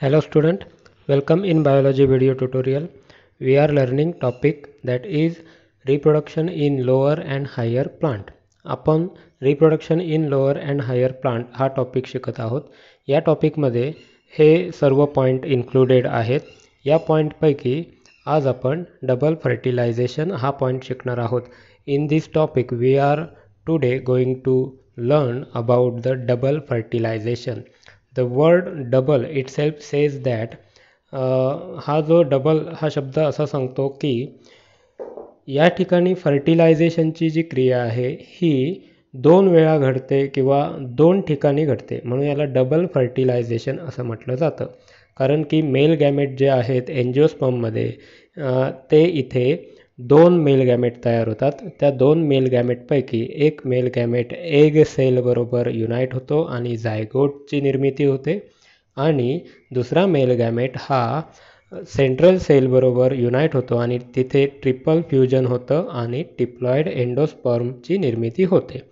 Hello student, welcome in biology video tutorial. We are learning topic that is reproduction in lower and higher plant. आपण reproduction in lower and higher plant हा topic शिकत आहोत. या topic मध्ये हे सर्व point included आहेत. या पॉइंट पैकी आज आपण डबल फर्टिलायझेशन हा पॉइंट शिकणार आहोत. In this topic we are today going to learn about the double fertilization. The word double itself says that हा जो डबल हा शब्द असा सांगतो की या ठिकाणी फर्टिलायझेशनची जी क्रिया आहे ही दोन वेळा घडते किंवा दोन ठिकाणी घडते, म्हणून याला डबल फर्टिलायझेशन असं म्हटलं जातं. कारण की मेल गॅमेट जे आहेत एन्जिओस्पर्ममध्ये ते इथे दोन मेल गॅमेट तयार होतात. त्या दोन मेल गॅमेटपैकी एक मेल गॅमेट एग सेल बरोबर युनाईट होतो आणि झायगोटची निर्मिती होते, आणि दुसरा मेल गॅमेट हा सेंट्रल सेल बरोबर युनाईट होतो आणि तिथे ट्रिपल फ्युजन होतं आणि डिप्लॉइड एंडोस्पर्मची निर्मिती होते.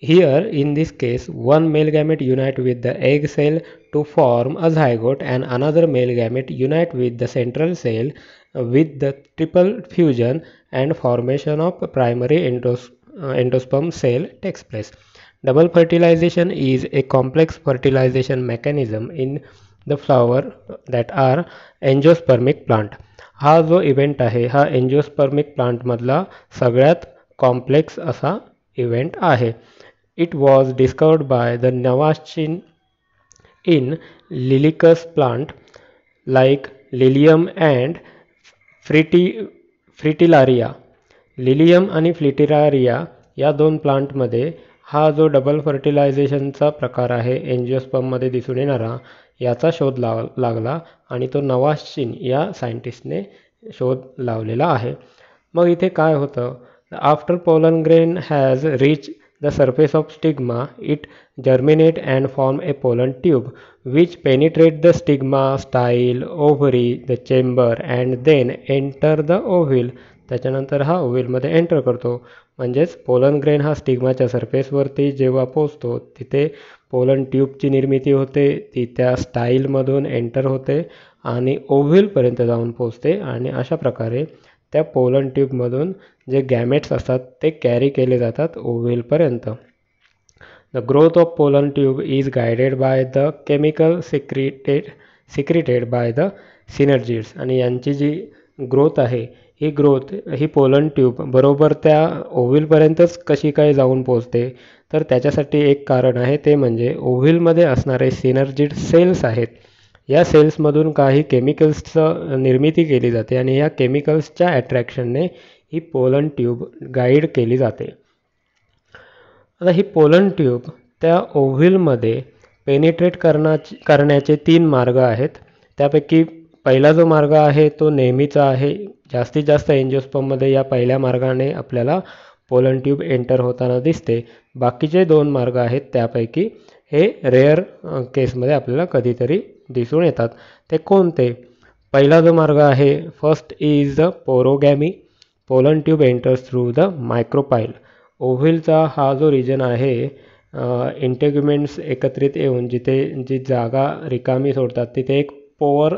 Here in this case one male gamete unite with the egg cell to form a zygote and another male gamete unite with the central cell with the triple fusion and formation of primary endosperm cell takes place. Double fertilization is a complex fertilization mechanism in the flower that are angiospermic plant. हा जो event आहे हा एंजिओस्पर्मिक प्लांटमधला सगळ्यात complex असा event आहे. It was discovered by the Navaschin in Lilicus plant like Lilium and Fritillaria. Lilium आणि फ्लिटिलारिया या दोन प्लांटमध्ये हा जो डबल फर्टिलायझेशनचा प्रकार आहे एंजिओस्पर्ममध्ये दिसून येणारा याचा शोध लागला आणि तो नवाश्चिन या सायंटिस्टने शोध लावलेला आहे. मग इथे काय होतं, after pollen grain has reach the surface of stigma, it germinate and form a pollen tube which penetrate the stigma, style, ovary, the chamber and then enter the ovule. त्याच्यानंतर हा ओव्हिलमध्ये एंटर करतो. म्हणजेच पोलन ग्रेन हा स्टिग्माच्या सरफेसवरती जेव्हा पोचतो तिथे pollen ट्यूबची निर्मिती होते, ती त्या स्टाईलमधून एंटर होते आणि ओव्हिलपर्यंत जाऊन पोचते आणि अशा प्रकारे त्या पोलन ट्यूबमधून जे गॅमेट्स असतात ते कॅरी केले जातात ओव्हिलपर्यंत. The growth of pollen tube is guided by the chemical secreted by the synergids. आणि यांची जी ग्रोथ आहे ही ग्रोथ ही पोलन ट्यूब बरोबर त्या ओव्हिलपर्यंतच कशी काय जाऊन पोचते, तर त्याच्यासाठी एक कारण आहे, ते म्हणजे ओव्हिलमध्ये असणारे सिनर्जिड सेल्स आहेत. या सेल्समधून काही केमिकल्सचं निर्मिती केली जाते आणि या केमिकल्सच्या अट्रॅक्शनने ही पोलन ट्यूब गाईड केली जाते. आता ही पोलन ट्यूब त्या ओव्हिलमध्ये पेनिट्रेट करण्याचे 3 मार्ग आहेत. त्यापैकी पहिला जो मार्ग आहे तो नेहमीचा आहे. जास्तीत जास्त एंजिओस्पर्ममध्ये या पहिल्या मार्गाने आपल्याला पोलन ट्यूब एंटर होताना दिसते. बाकीचे 2 मार्ग आहेत त्यापैकी हे रेअर केसमध्ये आपल्याला कधीतरी दिसून येतात. ते कोणते? पहिला जो मार्ग आहे first is the porogamy. Pollen tube enters through the micropyle. ओव्हिलचा हा जो रिजन आहे इंटेग्युमेंट्स एकत्रित येऊन जिथे जी जागा रिकामी सोडतात तिथे एक पोअर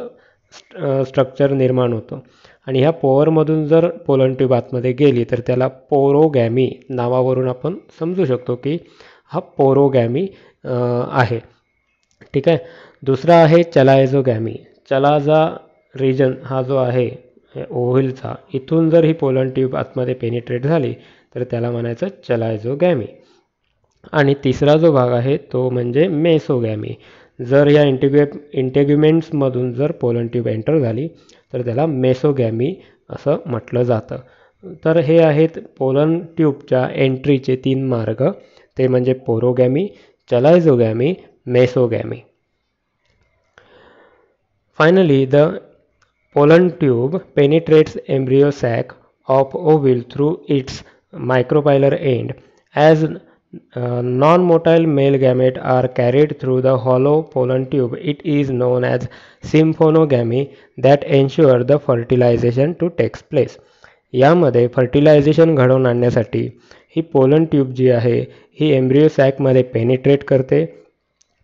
स्ट्रक्चर निर्माण होतो आणि ह्या पोअरमधून जर पोलन ट्यूब आतमध्ये गेली तर त्याला पोरोगॅमी नावावरून आपण समजू शकतो की हा पोरोगॅमी आहे. ठीक आहे. दुसरा आहे चलायझोगॅमी. चलाजा रिजन हा जो आहे ओव्हिलचा, इथून जर ही पोलन ट्यूब आतमध्ये पेनिट्रेट झाली तर त्याला म्हणायचं चलायझोगॅमी. आणि तिसरा जो भाग आहे तो म्हणजे मेसोगॅमी. जर या इंटेग्युमेंट्समधून जर पोलन ट्यूब एंटर झाली तर त्याला मेसोगॅमी असं म्हटलं जातं. तर हे आहेत पोलन ट्यूबच्या एंट्रीचे 3 मार्ग, ते म्हणजे पोरोगॅमी, चलायझोगॅमी, मेसोगॅमी. Finally, the pollen tube penetrates embryo sac of ovule through its micropylar end. As non-motile male gamete are carried through the hollow pollen tube, it is known as symphonogamy that ensure the fertilization to takes place. यामध्ये fertilisation घडवून आणण्यासाठी ही pollen tube जी आहे ही embryo सॅकमध्ये penetrate करते.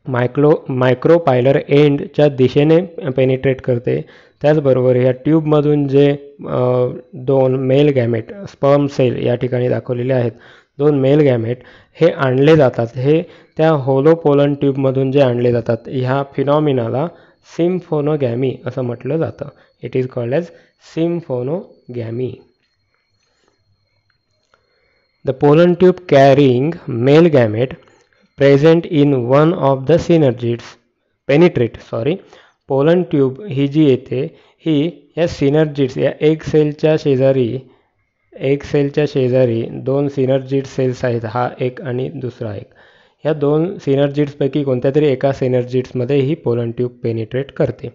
मायक्रोपायलर एंडच्या दिशेने penetrate करते. त्याचबरोबर ह्या ट्यूबमधून जे दोन मेल गॅमेट स्पर्म सेल या ठिकाणी दाखवलेले आहेत, दोन मेल गॅमेट हे आणले जातात. हे त्या होलो पोलन ट्यूबमधून जे आणले जातात ह्या फिनॉमिनाला सिम्फोनोगॅमी असं म्हटलं जातं. It is called as symphonogamy. The pollen tube carrying male gamete present in one of the pollen tube ही जी येते ही या सिनर्जिड्स या एग सेलच्या शेजारी दोन सिनर्जिड सेल्स आहेत, हा एक आणि दुसरा एक. या दोन सिनर्जिड्सपैकी कोणत्या तरी एका सिनर्जिड्समध्ये ही पोलन ट्यूब पेनिट्रेट करते.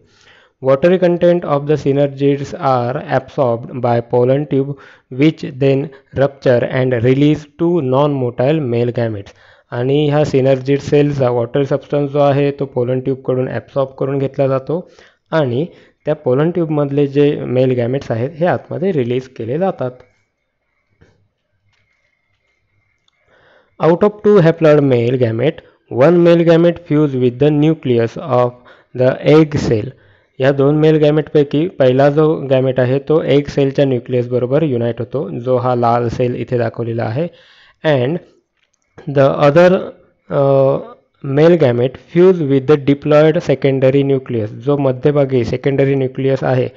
Watery content of the synergids are absorbed by pollen tube, which then rupture and release two non-motile male gametes. आणि ह्या सिनर्जिड सेल्सचा वॉटर सबस्टन्स जो आहे तो पोलन ट्यूबकडून ॲब्सॉर्ब करून घेतला जातो आणि त्या पोलन ट्यूबमधले जे मेल गॅमेट्स आहेत हे आतमध्ये रिलीज केले जातात. Out of two haploid male gamete, one male gamete fuse with the nucleus of the egg cell. या दोन मेल गॅमेटपैकी पहिला जो गॅमेट आहे तो एग सेलच्या न्यूक्लियस बरोबर युनाईट होतो, जो हा लाल सेल इथे दाखवलेला आहे. And the other male gamete fuse with the diploid secondary nucleus. जो मध्यभागी सेकंडरी न्यूक्लियस आहे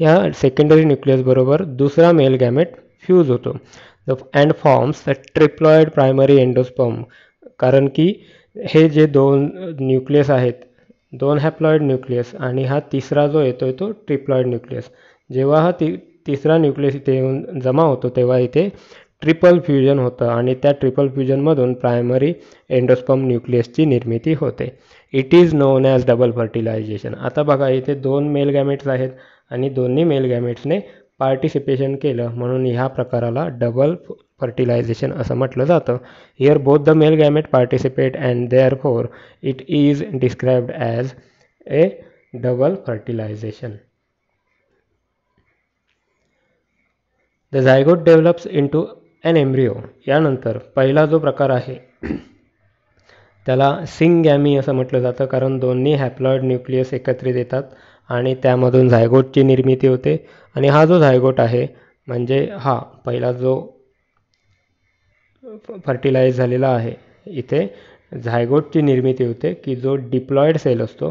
या सेकंडरी न्यूक्लियस बरोबर दुसरा मेल गॅमेट फ्यूज होतो. And forms the triploid primary endosperm. कारण की हे जे दोन न्यूक्लियस आहेत, दोन हॅप्लॉइड न्यूक्लियस आणि हा तिसरा जो येतो तो ट्रिप्लॉइड न्यूक्लियस, जेव्हा हा तिसरा न्यूक्लियस इथे येऊन जमा होतो तेव्हा इथे ट्रिपल फ्युजन होतं आणि त्या ट्रिपल फ्युजनमधून प्रायमरी एंडोस्पर्म न्यूक्लियसची निर्मिती होते. It is known as double fertilisation. आता बघा इथे दोन मेल गॅमेट्स आहेत आणि दोन्ही मेल गॅमेट्सने पार्टिसिपेशन केलं म्हणून ह्या प्रकाराला डबल फर्टिलायझेशन असं म्हटलं जातं. Here both the male gamete participate and therefore it is described as a double fertilisation. The zygote develops into an embryo. यानंतर पहिला जो प्रकार आहे त्याला सिंगॅमी असं म्हटलं जातं, कारण दोन्ही हॅप्लॉइड न्यूक्लियस एकत्रित येतात आणि त्यामधून झायगोटची निर्मिती होते. आणि हा जो झायगोट आहे म्हणजे हा पहिला जो फर्टिलाइज झालेला आहे, इथे झायगोटची निर्मिती होते की जो डिप्लॉइड सेल असतो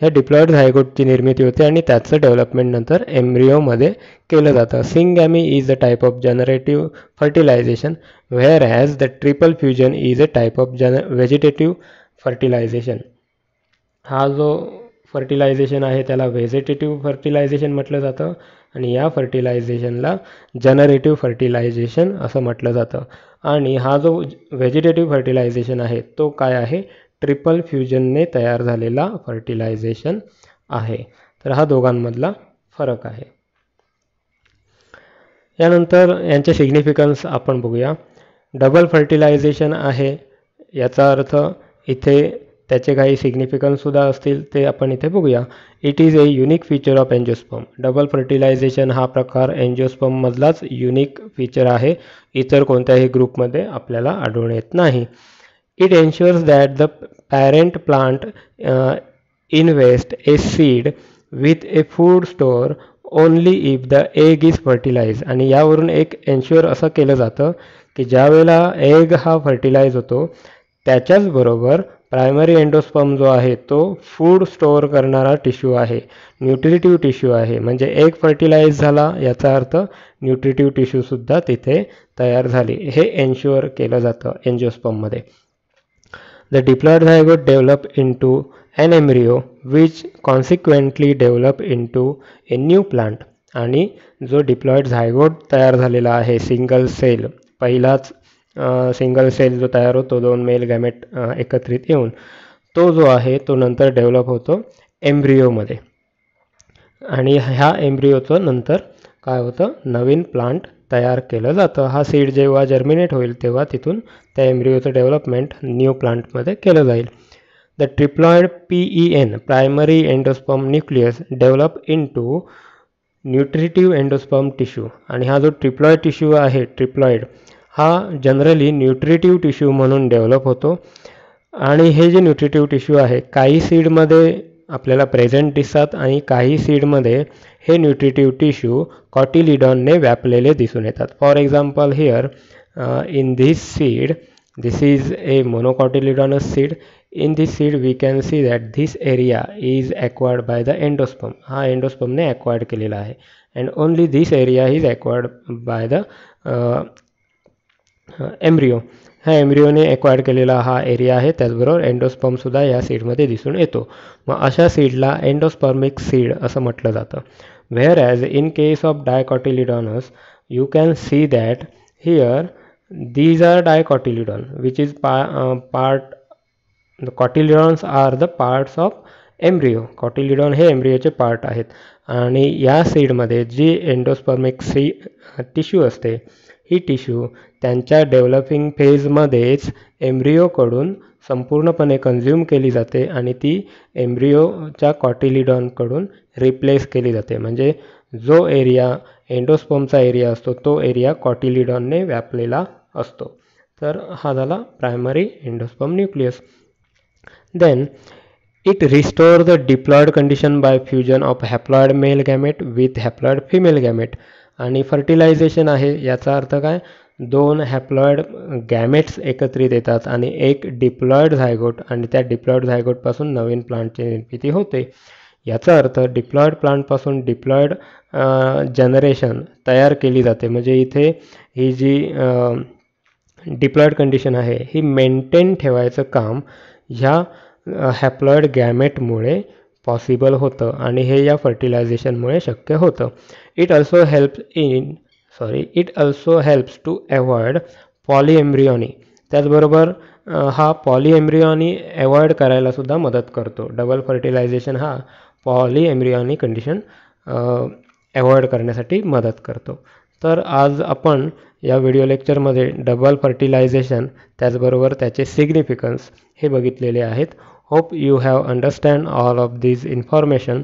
ह्या डिप्लॉइड झायगोटची निर्मिती होते आणि त्याचं डेव्हलपमेंट नंतर एम्ब्रिओमध्ये केलं जातं. Syngamy is a type of generative fertilisation whereas the triple fusion is a type of vegetative fertilisation. हा जो फर्टिलायझेशन आहे त्याला व्हेजिटेटिव्ह फर्टिलायझेशन म्हटलं जातं आणि या फर्टिलायझेशनला जनरेटिव्ह फर्टिलायझेशन असं म्हटलं जातं. आणि हा जो व्हेजिटेटिव्ह फर्टिलायझेशन आहे तो काय आहे, ट्रिपल फ्युजनने तयार झालेला फर्टिलायझेशन आहे. तर हा दोघांमधला फरक आहे. यानंतर यांचे सिग्निफिकन्स आपण बघूया. डबल फर्टिलायझेशन आहे याचा अर्थ इथे त्याचे काही सिग्निफिकन्ससुद्धा असतील ते आपण इथे बघूया. It is a unique feature of angiosperm. Double fertilisation हा प्रकार एन्जिओस्पर्ममधलाच युनिक फीचर आहे, इतर कोणत्याही ग्रुपमध्ये आपल्याला आढळून येत नाही. It ensures that the parent plant invest a seed with a food store only if the egg is fertilise. आणि यावरून एक एन्श्युअर असं केलं जातं की ज्या वेळेला एग हा फर्टिलाइज होतो त्याच्याच बरोबर प्रायमरी एंडोस्पर्म जो आहे तो फूड स्टोअर करणारा टिश्यू आहे, न्यूट्रिटिव्ह टिश्यू आहे. म्हणजे एग फर्टिलाइज झाला याचा अर्थ न्यूट्रिटिव्ह टिश्यूसुद्धा तिथे तयार झाली, हे एन्श्युअर केलं जातं एन्जिओस्पर्ममध्ये. The diploid zygote develop into an embryo which consequently develop into a new plant. आणि जो डिप्लॉइड झायगोट तयार झालेला आहे सिंगल सेल, पहिलाच सिंगल सेल जो तयार होतो दोन मेल गॅमेट एकत्रित येऊन, तो जो आहे तो नंतर डेव्हलप होतो एम्ब्रिओमध्ये. आणि ह्या एम्ब्रिओचं नंतर काय होतं, नवीन प्लांट तयार केलं जातं. हा सीड जेव्हा जर्मिनेट होईल तेव्हा तिथून त्या एम्ब्रिओचं डेव्हलपमेंट न्यू प्लांटमध्ये केलं जाईल. The triploid PEN primary endosperm nucleus develop into nutritive endosperm tissue. आणि हा जो ट्रिप्लॉइड टिश्यू आहे, ट्रिप्लॉइड हा जनरली न्यूट्रिटिव्ह टिश्यू म्हणून डेव्हलप होतो आणि हे जे न्यूट्रिटिव्ह टिश्यू आहे, काही सीडमध्ये आपल्याला प्रेझेंट दिसतात आणि काही सीडमध्ये हे न्यूट्रिटिव्ह टिश्यू कॉटिलिडॉनने व्यापलेले दिसून येतात. For example here in this seed, this is a monocotyledonous seed. In this seed we can see that this area is acquired by the endosperm. हा एंडोस्पर्मने acquired केलेला आहे. And only this area is acquired by the embryo. ह्या एम्ब्रिओने acquired केलेला हा area आहे. त्याचबरोबर एंडोस्पर्मसुद्धा या सीडमध्ये दिसून येतो. मग अशा सीडला एंडोस्पर्मिक सीड असं म्हटलं जातं. Whereas in case of dicotyledons you can see that here these are dicotyledon which is part the cotyledons are the parts of embryo. cotyledon हे एम्ब्रियोचे पार्ट आहेत आणि या सीडमध्ये जी एंडोस्पर्मिक टिश्यू असते, ही टिश्यू त्यांच्या developing फेजमध्येच एम्ब्रियोकडून संपूर्णपणे कन्झ्युम केली जाते आणि ती एम्ब्रियोच्या कॉटिलिडॉनकडून रिप्लेस केली जाते. म्हणजे जो एरिया एंडोस्पर्मचा एरिया असतो तो एरिया कॉटिलिडॉनने व्यापलेला असतो. तर हा झाला primary endosperm nucleus. Then it restore the diploid condition by fusion of haploid male gamete with haploid female gamete. आणि फर्टिलायझेशन आहे, याचा अर्थ काय, दोन हॅप्लॉइड गॅमेट्स एकत्रित येतात आणि एक डिप्लॉइड झायगोट आणि त्या डिप्लॉइड झायगोटपासून नवीन प्लांटची निर्मिती होते. याचा अर्थ डिप्लॉइड प्लांटपासून डिप्लॉइड जनरेशन तयार केली जाते. म्हणजे इथे ही जी डिप्लॉइड कंडिशन आहे ही मेंटेन ठेवायचं काम ह्या हॅप्लॉइड गॅमेटमुळे पॉसिबल होतं आणि हे या फर्टिलायझेशनमुळे शक्य होतं. It also helps to avoid polyembryony. त्याचबरोबर हा पॉलीएम्ब्रियॉनी अवॉइड करायलासुद्धा मदत करतो. डबल फर्टिलायझेशन हा पॉलीएम्ब्रियॉनी कंडिशन अवॉइड करण्यासाठी मदत करतो. तर आज आपण या व्हिडिओ लेक्चरमध्ये डबल फर्टिलायझेशन त्याचबरोबर त्याचे सिग्निफिकन्स हे बघितलेले आहेत. Hope you have understand all of this information.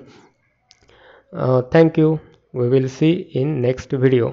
Thank you. We will see in next video.